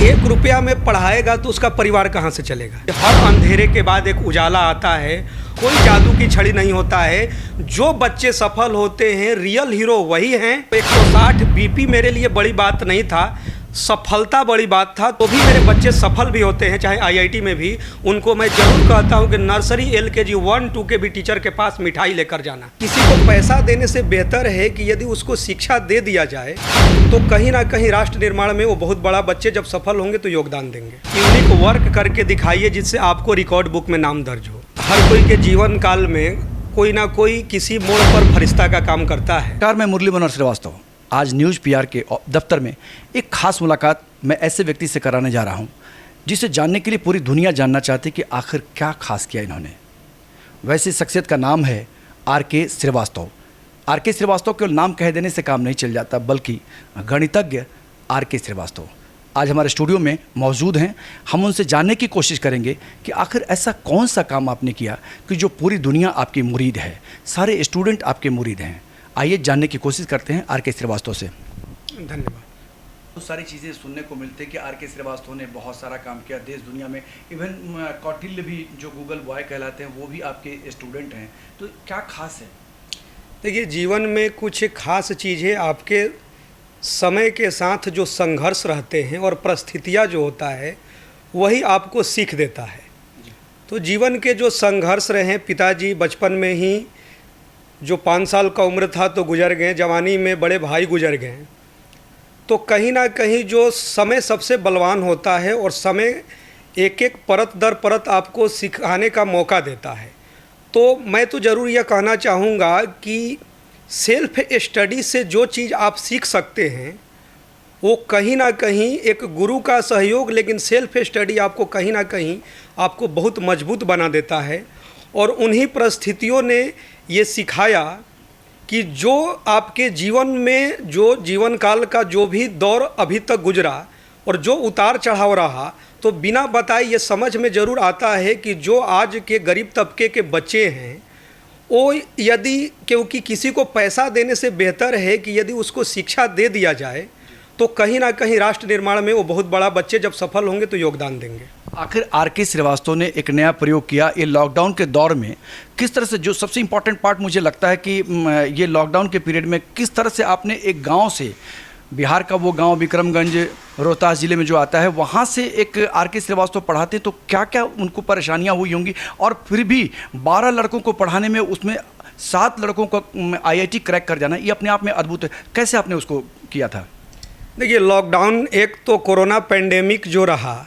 ₹1 में पढ़ाएगा तो उसका परिवार कहाँ से चलेगा। हर अंधेरे के बाद एक उजाला आता है, कोई जादू की छड़ी नहीं होता है। जो बच्चे सफल होते हैं रियल हीरो वही हैं। 160 बीपी मेरे लिए बड़ी बात नहीं था, सफलता बड़ी बात था। तो भी मेरे बच्चे सफल भी होते हैं, चाहे आईआईटी में भी। उनको मैं जरूर कहता हूं कि नर्सरी एलकेजी 1-2 के भी टीचर के पास मिठाई लेकर जाना। किसी को पैसा देने से बेहतर है कि यदि उसको शिक्षा दे दिया जाए तो कहीं ना कहीं राष्ट्र निर्माण में वो बहुत बड़ा, बच्चे जब सफल होंगे तो योगदान देंगे। यूनिक वर्क करके दिखाइए जिससे आपको रिकॉर्ड बुक में नाम दर्ज हो। हर कोई के जीवन काल में कोई ना कोई किसी मोड़ पर फरिश्ता का काम करता है। नमस्कार, मैं मुरली मनोहर श्रीवास्तव। आज न्यूज़ पीआर के दफ्तर में एक खास मुलाकात मैं ऐसे व्यक्ति से कराने जा रहा हूं जिसे जानने के लिए पूरी दुनिया जानना चाहती कि आखिर क्या खास किया इन्होंने। वैसे शख्सियत का नाम है आर.के. श्रीवास्तव। आर.के. श्रीवास्तव केवल नाम कह देने से काम नहीं चल जाता, बल्कि गणितज्ञ आर.के. श्रीवास्तव आज हमारे स्टूडियो में मौजूद हैं। हम उनसे जानने की कोशिश करेंगे कि आखिर ऐसा कौन सा काम आपने किया कि जो पूरी दुनिया आपकी मुरीद है, सारे स्टूडेंट आपके मुरीद हैं। आइए जानने की कोशिश करते हैं आर.के. श्रीवास्तव से। धन्यवाद। तो सारी चीज़ें सुनने को मिलते हैं कि आर.के. श्रीवास्तव ने बहुत सारा काम किया देश दुनिया में। इवन कौटिल्य भी, जो गूगल बॉय कहलाते हैं, वो भी आपके स्टूडेंट हैं। तो क्या खास है? देखिए, जीवन में कुछ खास चीज़ें आपके समय के साथ जो संघर्ष रहते हैं और परिस्थितियाँ जो होता है वही आपको सीख देता है। तो जीवन के जो संघर्ष रहे, पिताजी बचपन में ही जो 5 साल का उम्र था तो गुजर गए, जवानी में बड़े भाई गुजर गए। तो कहीं ना कहीं जो समय सबसे बलवान होता है और समय एक एक परत दर परत आपको सिखाने का मौका देता है। तो मैं तो ज़रूर यह कहना चाहूँगा कि सेल्फ स्टडी से जो चीज़ आप सीख सकते हैं वो कहीं ना कहीं एक गुरु का सहयोग, लेकिन सेल्फ स्टडी आपको कहीं ना कहीं आपको बहुत मजबूत बना देता है। और उन्हीं परिस्थितियों ने ये सिखाया कि जो आपके जीवन में, जो जीवन काल का जो भी दौर अभी तक गुजरा और जो उतार चढ़ाव रहा, तो बिना बताए ये समझ में ज़रूर आता है कि जो आज के गरीब तबके के बच्चे हैं वो यदि, क्योंकि किसी को पैसा देने से बेहतर है कि यदि उसको शिक्षा दे दिया जाए तो कहीं ना कहीं राष्ट्र निर्माण में वो बहुत बड़ा, बच्चे जब सफल होंगे तो योगदान देंगे। आखिर आर.के. श्रीवास्तव ने एक नया प्रयोग किया ये लॉकडाउन के दौर में। किस तरह से, जो सबसे इम्पॉर्टेंट पार्ट मुझे लगता है कि ये लॉकडाउन के पीरियड में किस तरह से आपने एक गांव से, बिहार का वो गांव विक्रमगंज रोहतास ज़िले में जो आता है, वहाँ से एक आर.के. श्रीवास्तव पढ़ाते, तो क्या क्या उनको परेशानियाँ हुई होंगी। और फिर भी 12 लड़कों को पढ़ाने में, उसमें 7 लड़कों को आईआईटी क्रैक कर जाना, ये अपने आप में अद्भुत है। कैसे आपने उसको किया था? देखिए, लॉकडाउन एक तो कोरोना पेंडेमिक जो रहा,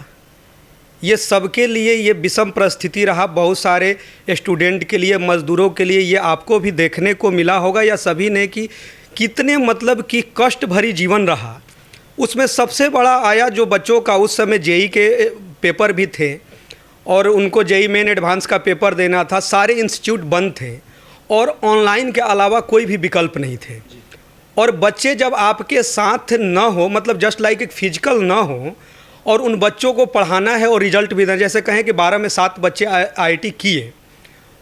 ये सबके लिए ये विषम परिस्थिति रहा। बहुत सारे स्टूडेंट के लिए, मज़दूरों के लिए ये आपको भी देखने को मिला होगा या सभी ने, कि कितने मतलब कि कष्ट भरी जीवन रहा। उसमें सबसे बड़ा आया जो बच्चों का, उस समय जेई के पेपर भी थे और उनको जेई मेन एडवांस का पेपर देना था। सारे इंस्टीट्यूट बंद थे और ऑनलाइन के अलावा कोई भी विकल्प नहीं थे। और बच्चे जब आपके साथ न हो, मतलब जस्ट लाइक एक फिजिकल न हो, और उन बच्चों को पढ़ाना है और रिजल्ट भी देना, जैसे कहें कि 12 में 7 बच्चे आईआईटी किए,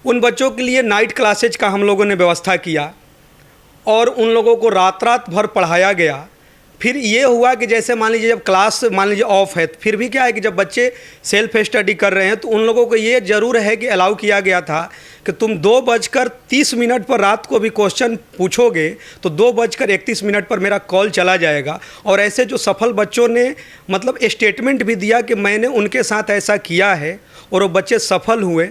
उन बच्चों के लिए नाइट क्लासेज का हम लोगों ने व्यवस्था किया और उन लोगों को रात रात भर पढ़ाया गया। फिर ये हुआ कि जैसे मान लीजिए जब क्लास मान लीजिए ऑफ है, फिर भी क्या है कि जब बच्चे सेल्फ स्टडी कर रहे हैं तो उन लोगों को ये ज़रूर है कि अलाउ किया गया था कि तुम 2:30 पर रात को भी क्वेश्चन पूछोगे तो 2:31 पर मेरा कॉल चला जाएगा। और ऐसे जो सफल बच्चों ने मतलब स्टेटमेंट भी दिया कि मैंने उनके साथ ऐसा किया है और वो बच्चे सफल हुए।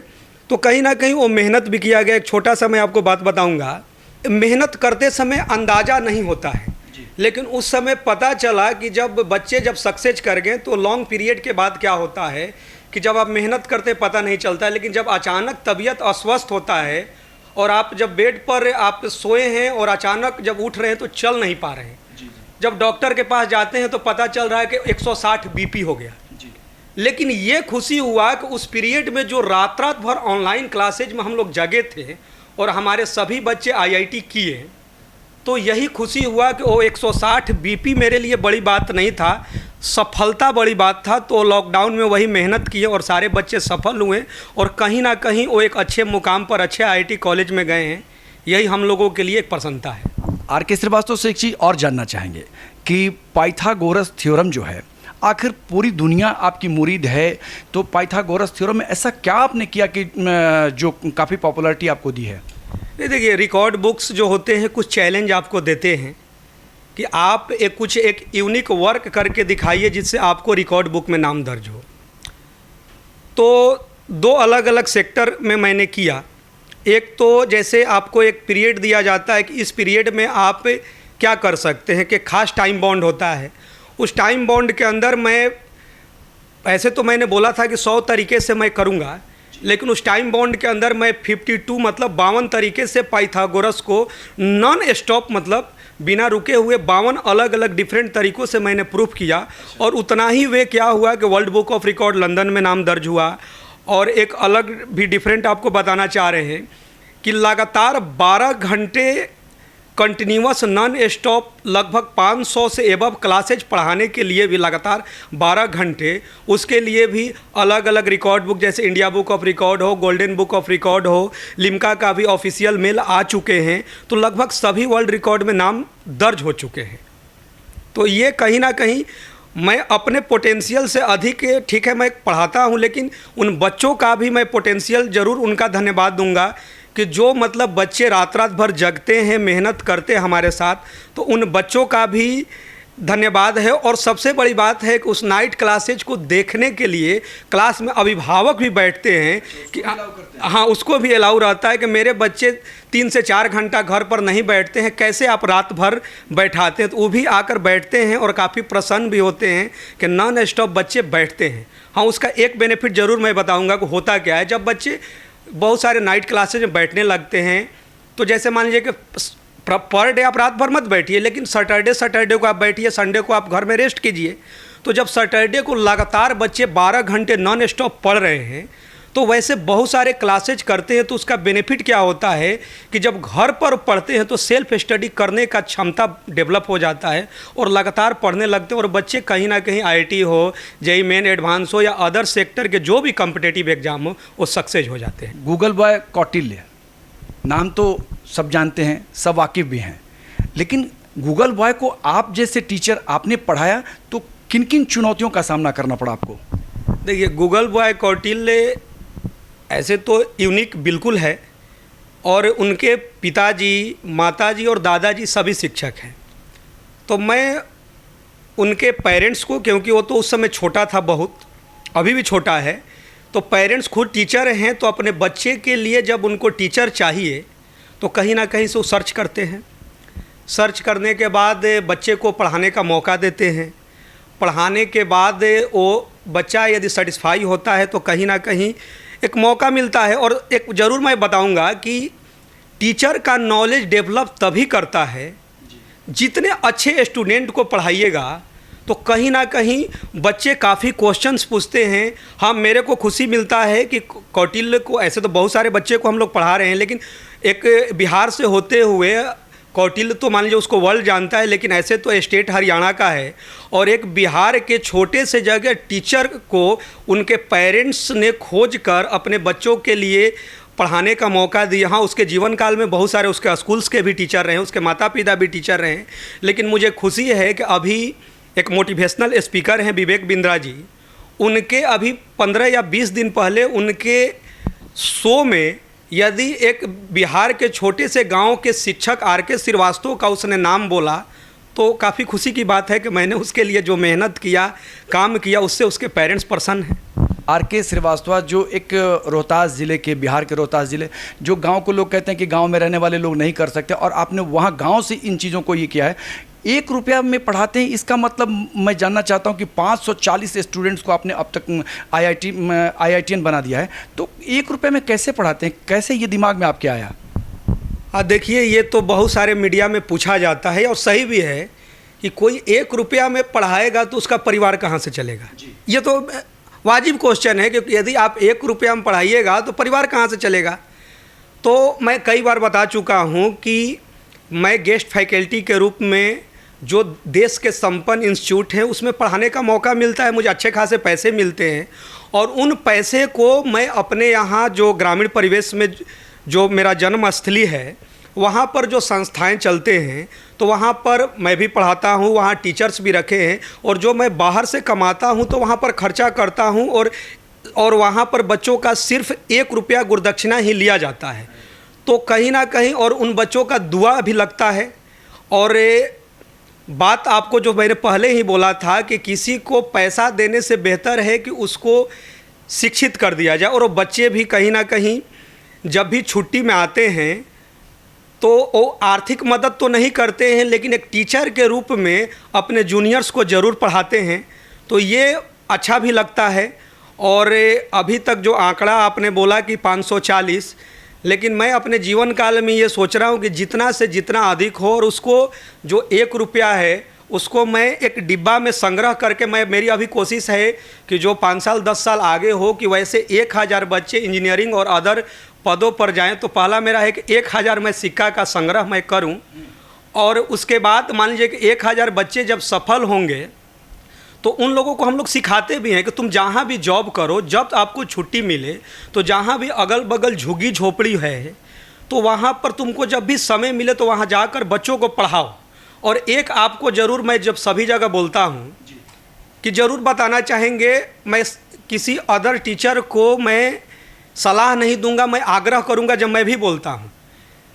तो कहीं ना कहीं वो मेहनत भी किया गया। एक छोटा सा मैं आपको बात बताऊँगा। मेहनत करते समय अंदाज़ा नहीं होता है, लेकिन उस समय पता चला कि जब बच्चे जब सक्सेस कर गए तो लॉन्ग पीरियड के बाद क्या होता है कि जब आप मेहनत करते पता नहीं चलता है, लेकिन जब अचानक तबीयत अस्वस्थ होता है और आप जब बेड पर आप सोए हैं और अचानक जब उठ रहे हैं तो चल नहीं पा रहे हैं, जब डॉक्टर के पास जाते हैं तो पता चल रहा है कि 160 बीपी हो गया। लेकिन ये खुशी हुआ कि उस पीरियड में जो रात रात भर ऑनलाइन क्लासेज में हम लोग जगे थे और हमारे सभी बच्चे आईआईटी किए, तो यही खुशी हुआ कि वो 160 बीपी मेरे लिए बड़ी बात नहीं था, सफलता बड़ी बात था। तो लॉकडाउन में वही मेहनत किए और सारे बच्चे सफल हुए और कहीं ना कहीं वो एक अच्छे मुकाम पर, अच्छे आईआईटी कॉलेज में गए हैं। यही हम लोगों के लिए एक प्रसन्नता है। आर.के. श्रीवास्तव से एक चीज़ और जानना चाहेंगे कि पाइथागोरस थ्योरम जो है, आखिर पूरी दुनिया आपकी मुरीद है, तो पाइथागोरस थ्योरम में ऐसा क्या आपने किया कि जो काफ़ी पॉपुलैरिटी आपको दी है? नहीं, देखिए, रिकॉर्ड बुक्स जो होते हैं कुछ चैलेंज आपको देते हैं कि आप एक यूनिक वर्क करके दिखाइए जिससे आपको रिकॉर्ड बुक में नाम दर्ज हो। तो दो अलग अलग सेक्टर में मैंने किया। एक तो जैसे आपको एक पीरियड दिया जाता है कि इस पीरियड में आप क्या कर सकते हैं, कि खास टाइम बाउंड होता है। उस टाइम बाउंड के अंदर मैं, ऐसे तो मैंने बोला था कि 100 तरीके से मैं करूँगा, लेकिन उस टाइम बाउंड के अंदर मैं 52 मतलब 52 तरीके से पाइथागोरस को नॉन स्टॉप मतलब बिना रुके हुए 52 अलग अलग डिफरेंट तरीक़ों से मैंने प्रूफ किया। और उतना ही वे क्या हुआ कि world book of record London में नाम दर्ज हुआ। और एक अलग भी डिफरेंट आपको बताना चाह रहे हैं कि लगातार 12 घंटे कंटिन्यूअस नॉन स्टॉप लगभग 500 से एबव क्लासेज पढ़ाने के लिए भी लगातार 12 घंटे, उसके लिए भी अलग अलग रिकॉर्ड बुक जैसे इंडिया बुक ऑफ रिकॉर्ड हो, गोल्डन बुक ऑफ रिकॉर्ड हो, लिम्का का भी ऑफिशियल मेल आ चुके हैं। तो लगभग सभी वर्ल्ड रिकॉर्ड में नाम दर्ज हो चुके हैं। तो ये कहीं ना कहीं मैं अपने पोटेंशियल से अधिक, ठीक है मैं पढ़ाता हूँ, लेकिन उन बच्चों का भी मैं पोटेंशियल ज़रूर उनका धन्यवाद दूंगा कि जो मतलब बच्चे रात रात भर जगते हैं, मेहनत करते हैं हमारे साथ, तो उन बच्चों का भी धन्यवाद है। और सबसे बड़ी बात है कि उस नाइट क्लासेज को देखने के लिए क्लास में अभिभावक भी बैठते हैं कि हाँ, उसको भी अलाउ रहता है कि मेरे बच्चे 3 से 4 घंटा घर पर नहीं बैठते हैं, कैसे आप रात भर बैठाते हैं। तो वो भी आकर बैठते हैं और काफ़ी प्रसन्न भी होते हैं कि नॉन स्टॉप बच्चे बैठते हैं। हाँ, उसका एक बेनिफिट ज़रूर मैं बताऊँगा कि होता क्या है जब बच्चे बहुत सारे नाइट क्लासेज में बैठने लगते हैं। तो जैसे मान लीजिए कि पर डे आप रात भर मत बैठिए, लेकिन सैटरडे को आप बैठिए, संडे को आप घर में रेस्ट कीजिए। तो जब सैटरडे को लगातार बच्चे 12 घंटे नॉन स्टॉप पढ़ रहे हैं, तो वैसे बहुत सारे क्लासेज करते हैं। तो उसका बेनिफिट क्या होता है कि जब घर पर पढ़ते हैं तो सेल्फ स्टडी करने का क्षमता डेवलप हो जाता है और लगातार पढ़ने लगते हैं। और बच्चे कहीं ना कहीं IIT हो, जेईई मेन एडवांस हो या अदर सेक्टर के जो भी कॉम्पिटिटिव एग्जाम हो, वो सक्सेस हो जाते हैं। गूगल बॉय कौटिल्य नाम तो सब जानते हैं, सब वाकिफ़ भी हैं, लेकिन गूगल बॉय को आप जैसे टीचर आपने पढ़ाया तो किन किन चुनौतियों का सामना करना पड़ा आपको? देखिए, गूगल बॉय कौटिल्य ऐसे तो यूनिक बिल्कुल है, और उनके पिताजी, माताजी और दादाजी सभी शिक्षक हैं। तो मैं उनके पेरेंट्स को, क्योंकि वो तो उस समय छोटा था बहुत, अभी भी छोटा है, तो पेरेंट्स खुद टीचर हैं, तो अपने बच्चे के लिए जब उनको टीचर चाहिए तो कहीं ना कहीं से वो सर्च करते हैं। सर्च करने के बाद बच्चे को पढ़ाने का मौका देते हैं। पढ़ाने के बाद वो बच्चा यदि सेटिस्फाई होता है तो कहीं ना कहीं एक मौका मिलता है। और एक ज़रूर मैं बताऊंगा कि टीचर का नॉलेज डेवलप तभी करता है जितने अच्छे स्टूडेंट को पढ़ाइएगा तो कहीं ना कहीं बच्चे काफ़ी क्वेश्चंस पूछते हैं। हाँ, मेरे को खुशी मिलता है कि कौटिल्य को, ऐसे तो बहुत सारे बच्चे को हम लोग पढ़ा रहे हैं, लेकिन एक बिहार से होते हुए कौटिल्य तो मान लीजिए उसको वर्ल्ड जानता है, लेकिन ऐसे तो स्टेट हरियाणा का है। और एक बिहार के छोटे से जगह टीचर को उनके पेरेंट्स ने खोज कर अपने बच्चों के लिए पढ़ाने का मौका दिया। हाँ, उसके जीवन काल में बहुत सारे उसके स्कूल्स के भी टीचर रहे, उसके माता पिता भी टीचर रहे, लेकिन मुझे खुशी है कि अभी एक मोटिवेशनल स्पीकर हैं विवेक बिंद्रा जी, उनके अभी 15 या 20 दिन पहले उनके शो में यदि एक बिहार के छोटे से गांव के शिक्षक RK श्रीवास्तव का उसने नाम बोला तो काफ़ी खुशी की बात है कि मैंने उसके लिए जो मेहनत किया, काम किया, उससे उसके पेरेंट्स प्रसन्न हैं। RK श्रीवास्तव जो एक रोहतास ज़िले के, बिहार के रोहतास ज़िले, जो गांव को लोग कहते हैं कि गांव में रहने वाले लोग नहीं कर सकते, और आपने वहां गांव से इन चीज़ों को ये किया है। 1 रुपया में पढ़ाते हैं, इसका मतलब मैं जानना चाहता हूं कि 540 स्टूडेंट्स को आपने अब तक IITian बना दिया है, तो 1 रुपये में कैसे पढ़ाते हैं? कैसे ये दिमाग में आपके आया? देखिए, ये तो बहुत सारे मीडिया में पूछा जाता है और सही भी है कि कोई 1 रुपया में पढ़ाएगा तो उसका परिवार कहाँ से चलेगा। ये तो वाजिब क्वेश्चन है, क्योंकि यदि आप 1 रुपया में पढ़ाइएगा तो परिवार कहाँ से चलेगा। तो मैं कई बार बता चुका हूँ कि मैं गेस्ट फैकल्टी के रूप में जो देश के संपन्न इंस्टीट्यूट हैं उसमें पढ़ाने का मौका मिलता है, मुझे अच्छे खासे पैसे मिलते हैं। और उन पैसे को मैं अपने यहाँ जो ग्रामीण परिवेश में जो मेरा जन्मस्थली है वहाँ पर जो संस्थाएं चलते हैं तो वहाँ पर मैं भी पढ़ाता हूँ, वहाँ टीचर्स भी रखे हैं, और जो मैं बाहर से कमाता हूँ तो वहाँ पर खर्चा करता हूँ, और वहाँ पर बच्चों का सिर्फ 1 रुपया गुरदक्षिणा ही लिया जाता है। तो कहीं ना कहीं और उन बच्चों का दुआ भी लगता है। और बात आपको जो मैंने पहले ही बोला था कि किसी को पैसा देने से बेहतर है कि उसको शिक्षित कर दिया जाए। और वो बच्चे भी कहीं ना कहीं जब भी छुट्टी में आते हैं तो वो आर्थिक मदद तो नहीं करते हैं, लेकिन एक टीचर के रूप में अपने जूनियर्स को ज़रूर पढ़ाते हैं, तो ये अच्छा भी लगता है। और अभी तक जो आंकड़ा आपने बोला कि 540, लेकिन मैं अपने जीवन काल में ये सोच रहा हूँ कि जितना से जितना अधिक हो, और उसको जो 1 रुपया है उसको मैं एक डिब्बा में संग्रह करके, मेरी अभी कोशिश है कि जो 5 साल 10 साल आगे हो कि वैसे 1000 बच्चे इंजीनियरिंग और अदर पदों पर जाएं। तो पहला मेरा है कि 1000 मैं सिक्का का संग्रह मैं करूं, और उसके बाद मान लीजिए कि 1000 बच्चे जब सफल होंगे तो उन लोगों को हम लोग सिखाते भी हैं कि तुम जहाँ भी जॉब करो, जब आपको छुट्टी मिले तो जहाँ भी अगल बगल झुग्गी झोपड़ी है तो वहाँ पर तुमको जब भी समय मिले तो वहाँ जाकर बच्चों को पढ़ाओ। और एक आपको ज़रूर मैं जब सभी जगह बोलता हूँ कि ज़रूर बताना चाहेंगे, मैं किसी अदर टीचर को मैं सलाह नहीं दूंगा, मैं आग्रह करूंगा जब मैं भी बोलता हूं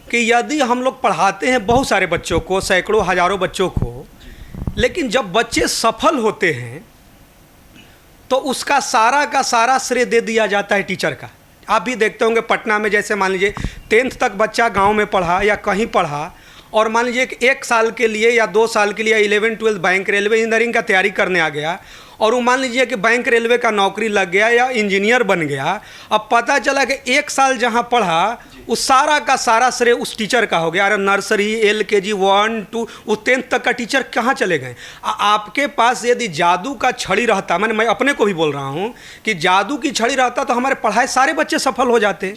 कि यदि हम लोग पढ़ाते हैं बहुत सारे बच्चों को, सैकड़ों हज़ारों बच्चों को, लेकिन जब बच्चे सफल होते हैं तो उसका सारा का सारा श्रेय दे दिया जाता है टीचर का। आप भी देखते होंगे पटना में, जैसे मान लीजिए 10th तक बच्चा गांव में पढ़ा या कहीं पढ़ा, और मान लीजिए कि 1 साल के लिए या 2 साल के लिए 11 12 बैंक रेलवे इंजीनियरिंग का तैयारी करने आ गया, और वो मान लीजिए कि बैंक रेलवे का नौकरी लग गया या इंजीनियर बन गया। अब पता चला कि 1 साल जहाँ पढ़ा उस सारा का सारा श्रेय उस टीचर का हो गया। अरे नर्सरी, LKG 1 2 वो 10th तक का टीचर कहाँ चले गए? आपके पास यदि जादू का छड़ी रहता, मैं अपने को भी बोल रहा हूँ कि जादू की छड़ी रहता तो हमारे पढ़ाए सारे बच्चे सफल हो जाते।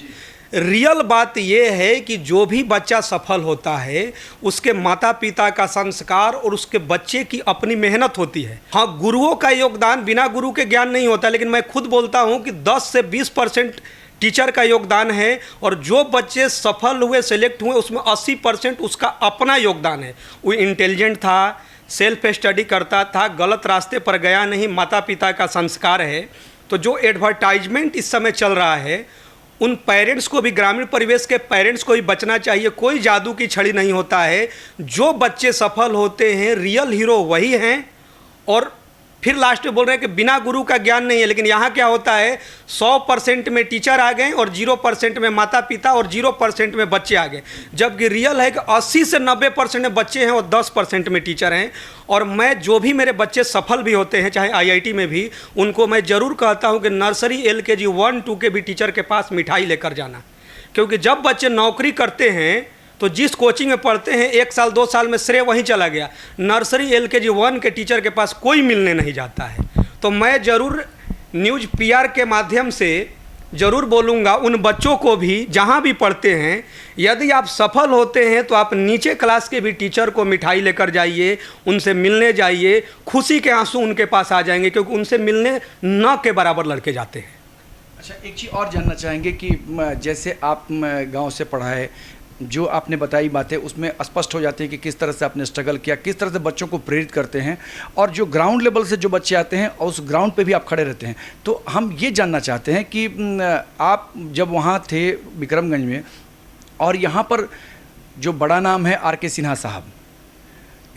रियल बात यह है कि जो भी बच्चा सफल होता है उसके माता पिता का संस्कार और उसके बच्चे की अपनी मेहनत होती है। हाँ, गुरुओं का योगदान, बिना गुरु के ज्ञान नहीं होता, लेकिन मैं खुद बोलता हूँ कि 10 से 20% टीचर का योगदान है, और जो बच्चे सफल हुए, सेलेक्ट हुए, उसमें 80% उसका अपना योगदान है। वो इंटेलिजेंट था, सेल्फ स्टडी करता था, गलत रास्ते पर गया नहीं, माता पिता का संस्कार है। तो जो एडवर्टाइजमेंट इस समय चल रहा है, उन पेरेंट्स को भी, ग्रामीण परिवेश के पेरेंट्स को भी बचना चाहिए। कोई जादू की छड़ी नहीं होता है। जो बच्चे सफल होते हैं, रियल हीरो वही हैं। और फिर लास्ट में बोल रहे हैं कि बिना गुरु का ज्ञान नहीं है, लेकिन यहाँ क्या होता है, 100% में टीचर आ गए और 0% में माता पिता और 0% में बच्चे आ गए, जबकि रियल है कि 80 से 90% में बच्चे हैं और 10% में टीचर हैं। और मैं जो भी मेरे बच्चे सफल भी होते हैं, चाहे IIT में भी, उनको मैं ज़रूर कहता हूँ कि नर्सरी, LKG 1 2 के भी टीचर के पास मिठाई लेकर जाना, क्योंकि जब बच्चे नौकरी करते हैं तो जिस कोचिंग में पढ़ते हैं 1 साल 2 साल में श्रेय वहीं चला गया। नर्सरी, LKG 1 के टीचर के पास कोई मिलने नहीं जाता है। तो मैं ज़रूर न्यूज़ PR के माध्यम से ज़रूर बोलूँगा उन बच्चों को भी जहाँ भी पढ़ते हैं, यदि आप सफल होते हैं तो आप नीचे क्लास के भी टीचर को मिठाई लेकर जाइए, उनसे मिलने जाइए, खुशी के आंसू उनके पास आ जाएंगे, क्योंकि उनसे मिलने न के बराबर लड़के जाते हैं। अच्छा, एक चीज़ और जानना चाहेंगे कि जैसे आप गांव से पढ़ाए, जो आपने बताई बातें उसमें स्पष्ट हो जाती है कि किस तरह से आपने स्ट्रगल किया, किस तरह से बच्चों को प्रेरित करते हैं, और जो ग्राउंड लेवल से जो बच्चे आते हैं और उस ग्राउंड पे भी आप खड़े रहते हैं। तो हम ये जानना चाहते हैं कि आप जब वहाँ थे विक्रमगंज में, और यहाँ पर जो बड़ा नाम है RK सिन्हा साहब,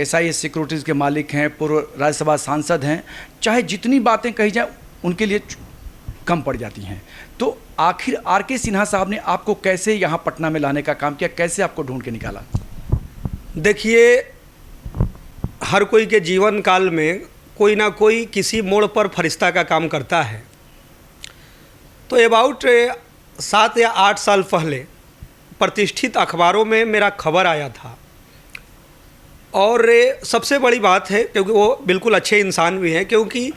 SIS सिक्योरिटीज़ के मालिक हैं, पूर्व राज्यसभा सांसद हैं, चाहे जितनी बातें कही जाए उनके लिए कम पड़ जाती हैं। तो आखिर RK सिन्हा साहब ने आपको कैसे यहाँ पटना में लाने का काम किया, कैसे आपको ढूंढ के निकाला? देखिए, हर कोई के जीवन काल में कोई ना कोई किसी मोड़ पर फरिश्ता का काम करता है। तो अबाउट 7 या 8 साल पहले प्रतिष्ठित अखबारों में मेरा खबर आया था, और सबसे बड़ी बात है क्योंकि वो बिल्कुल अच्छे इंसान भी हैं, क्योंकि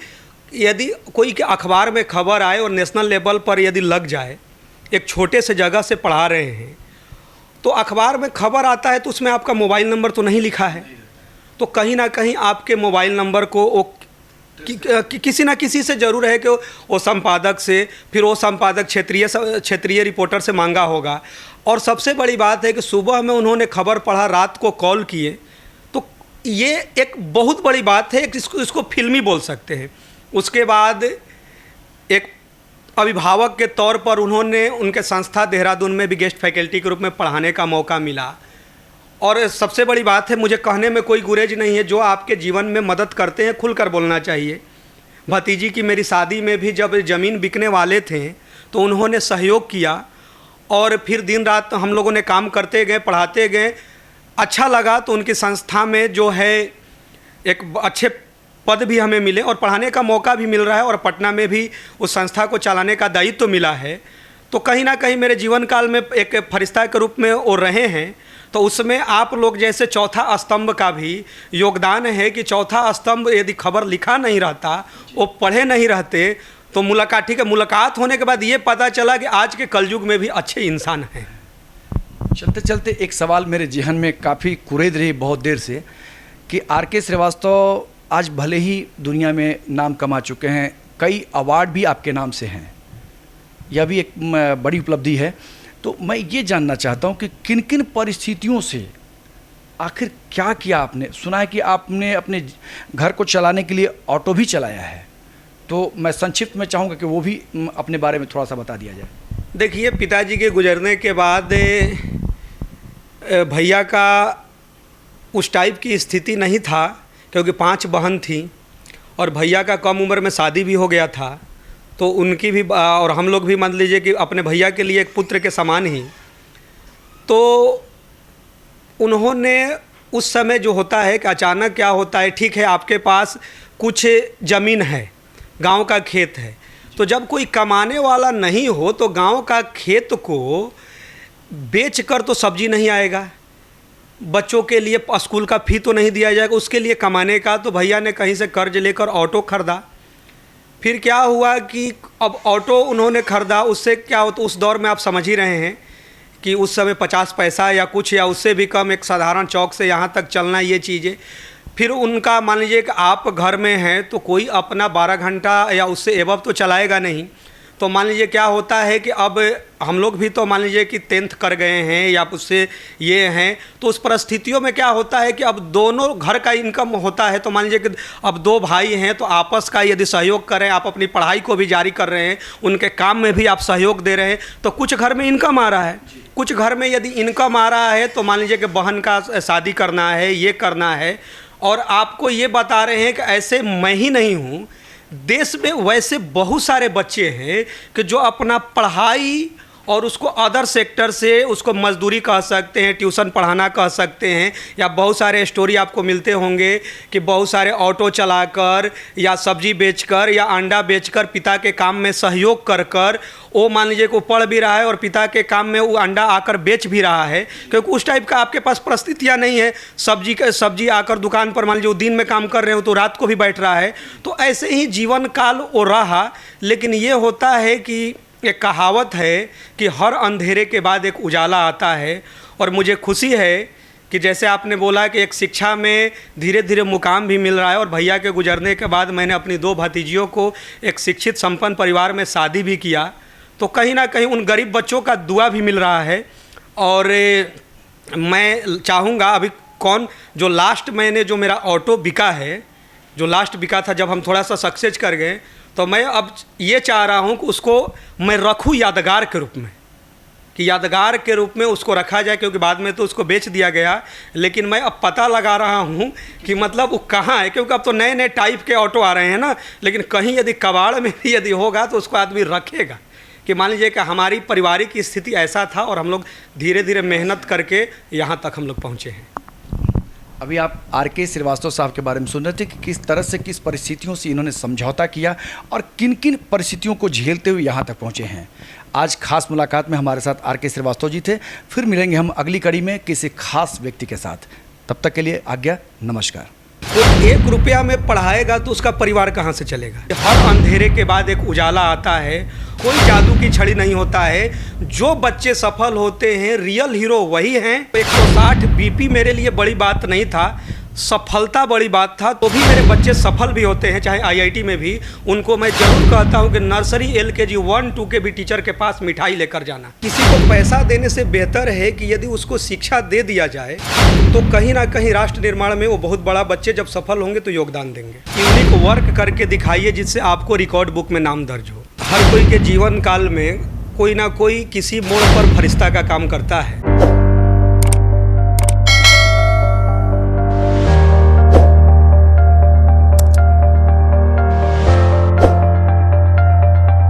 यदि कोई के अखबार में खबर आए और नेशनल लेवल पर यदि लग जाए, एक छोटे से जगह से पढ़ा रहे हैं, तो अखबार में खबर आता है तो उसमें आपका मोबाइल नंबर तो नहीं लिखा है, तो कहीं ना कहीं आपके मोबाइल नंबर को वो किसी ना किसी से ज़रूर है कि वो संपादक से, फिर वो संपादक क्षेत्रीय रिपोर्टर से मांगा होगा। और सबसे बड़ी बात है कि सुबह में उन्होंने खबर पढ़ा, रात को कॉल किए, तो ये एक बहुत बड़ी बात है, इसको फिल्मी बोल सकते हैं। उसके बाद एक अभिभावक के तौर पर उन्होंने उनके संस्था देहरादून में भी गेस्ट फैकल्टी के रूप में पढ़ाने का मौका मिला। और सबसे बड़ी बात है, मुझे कहने में कोई गुरेज नहीं है, जो आपके जीवन में मदद करते हैं खुलकर बोलना चाहिए। भतीजी की मेरी शादी में भी जब ज़मीन बिकने वाले थे तो उन्होंने सहयोग किया, और फिर दिन रात हम लोगों ने काम करते गए, पढ़ाते गए। अच्छा लगा तो उनकी संस्था में जो है एक अच्छे पद भी हमें मिले और पढ़ाने का मौका भी मिल रहा है, और पटना में भी उस संस्था को चलाने का दायित्व तो मिला है। तो कहीं ना कहीं मेरे जीवन काल में एक फरिश्ता के रूप में वो रहे हैं। तो उसमें आप लोग जैसे चौथा स्तंभ का भी योगदान है कि चौथा स्तंभ यदि खबर लिखा नहीं रहता, वो पढ़े नहीं रहते, तो मुलाकात होने के बाद ये पता चला कि आज के कलयुग में भी अच्छे इंसान हैं। चलते चलते एक सवाल मेरे जहन में काफ़ी कुरेद रही बहुत देर से कि आर.के. श्रीवास्तव आज भले ही दुनिया में नाम कमा चुके हैं, कई अवार्ड भी आपके नाम से हैं, यह भी एक बड़ी उपलब्धि है। तो मैं ये जानना चाहता हूँ कि किन किन परिस्थितियों से आखिर क्या किया आपने। सुना है कि आपने अपने घर को चलाने के लिए ऑटो भी चलाया है, तो मैं संक्षिप्त में चाहूँगा कि वो भी अपने बारे में थोड़ा सा बता दिया जाए। देखिए, पिताजी के गुजरने के बाद भैया का उस टाइप की स्थिति नहीं था, क्योंकि 5 बहन थी और भैया का कम उम्र में शादी भी हो गया था। तो उनकी भी और हम लोग भी मान लीजिए कि अपने भैया के लिए एक पुत्र के समान ही। तो उन्होंने उस समय जो होता है कि अचानक क्या होता है, ठीक है आपके पास कुछ ज़मीन है, गांव का खेत है, तो जब कोई कमाने वाला नहीं हो तो गांव का खेत को बेचकर तो सब्जी नहीं आएगा, बच्चों के लिए स्कूल का फ़ी तो नहीं दिया जाएगा, उसके लिए कमाने का। तो भैया ने कहीं से कर्ज लेकर ऑटो ख़रीदा। फिर क्या हुआ कि अब ऑटो उन्होंने ख़रीदा, उससे क्या होता, उस दौर में आप समझ ही रहे हैं कि उस समय 50 पैसा या कुछ या उससे भी कम एक साधारण चौक से यहाँ तक चलना, ये चीज़ें। फिर उनका मान लीजिए कि आप घर में हैं तो कोई अपना 12 घंटा या उससे एबव तो चलाएगा नहीं। तो मान लीजिए क्या होता है कि अब हम लोग भी तो मान लीजिए कि 10th कर गए हैं या उससे ये हैं, तो उस परिस्थितियों में क्या होता है कि अब दोनों घर का इनकम होता है। तो मान लीजिए कि अब 2 भाई हैं तो आपस का यदि सहयोग करें, आप अपनी पढ़ाई को भी जारी कर रहे हैं, उनके काम में भी आप सहयोग दे रहे हैं, तो कुछ घर में इनकम आ रहा है। कुछ घर में यदि इनकम आ रहा है तो मान लीजिए कि बहन का शादी करना है, ये करना है, और आपको ये बता रहे हैं कि ऐसे मैं ही नहीं हूँ, देश में वैसे बहुत सारे बच्चे हैं कि जो अपना पढ़ाई और उसको अदर सेक्टर से उसको मजदूरी कह सकते हैं, ट्यूशन पढ़ाना कह सकते हैं, या बहुत सारे स्टोरी आपको मिलते होंगे कि बहुत सारे ऑटो चलाकर या सब्जी बेचकर या अंडा बेचकर पिता के काम में सहयोग कर कर वो मान लीजिए कि वो पढ़ भी रहा है और पिता के काम में वो अंडा आकर बेच भी रहा है, क्योंकि उस टाइप का आपके पास परिस्थितियाँ नहीं है। सब्जी आकर दुकान पर मान लीजिए वो दिन में काम कर रहे हो तो रात को भी बैठ रहा है। तो ऐसे ही जीवन काल वो रहा। लेकिन ये होता है कि एक कहावत है कि हर अंधेरे के बाद एक उजाला आता है, और मुझे खुशी है कि जैसे आपने बोला कि एक शिक्षा में धीरे धीरे मुकाम भी मिल रहा है, और भैया के गुजरने के बाद मैंने अपनी 2 भतीजियों को एक शिक्षित संपन्न परिवार में शादी भी किया, तो कहीं ना कहीं उन गरीब बच्चों का दुआ भी मिल रहा है। और मैं चाहूँगा अभी जो लास्ट मैंने जो मेरा ऑटो बिका है, जो लास्ट बिका था जब हम थोड़ा सा सक्सेस कर गए, तो मैं अब ये चाह रहा हूँ कि उसको मैं रखूँ यादगार के रूप में, कि यादगार के रूप में उसको रखा जाए, क्योंकि बाद में तो उसको बेच दिया गया। लेकिन मैं अब पता लगा रहा हूँ कि मतलब वो कहाँ है, क्योंकि अब तो नए नए टाइप के ऑटो आ रहे हैं ना। लेकिन कहीं यदि कबाड़ में भी यदि होगा तो उसको आदमी रखेगा, कि मान लीजिए कि हमारी पारिवारिक स्थिति ऐसा था और हम लोग धीरे धीरे मेहनत करके यहाँ तक हम लोग पहुँचे हैं। अभी आप आर.के. श्रीवास्तव साहब के बारे में सुन रहे थे कि किस तरह से किस परिस्थितियों से इन्होंने समझौता किया और किन किन परिस्थितियों को झेलते हुए यहाँ तक पहुँचे हैं। आज खास मुलाकात में हमारे साथ आर.के. श्रीवास्तव जी थे। फिर मिलेंगे हम अगली कड़ी में किसी खास व्यक्ति के साथ। तब तक के लिए आज्ञा, नमस्कार। तो 1 रुपया में पढ़ाएगा तो उसका परिवार कहाँ से चलेगा। हर अंधेरे के बाद एक उजाला आता है, कोई जादू की छड़ी नहीं होता है। जो बच्चे सफल होते हैं, रियल हीरो वही हैं। 160 बीपी मेरे लिए बड़ी बात नहीं था। सफलता बड़ी बात था। तो भी मेरे बच्चे सफल भी होते हैं, चाहे आईआईटी में भी। उनको मैं जरूर कहता हूं कि नर्सरी एलकेजी 1, 2 के भी टीचर के पास मिठाई लेकर जाना। किसी को पैसा देने से बेहतर है कि यदि उसको शिक्षा दे दिया जाए तो कहीं ना कहीं राष्ट्र निर्माण में वो बहुत बड़ा, बच्चे जब सफल होंगे तो योगदान देंगे। यूनिक वर्क करके दिखाइए जिससे आपको रिकॉर्ड बुक में नाम दर्ज हो। हर कोई के जीवन काल में कोई ना कोई किसी मोड़ पर फरिश्ता का काम करता है।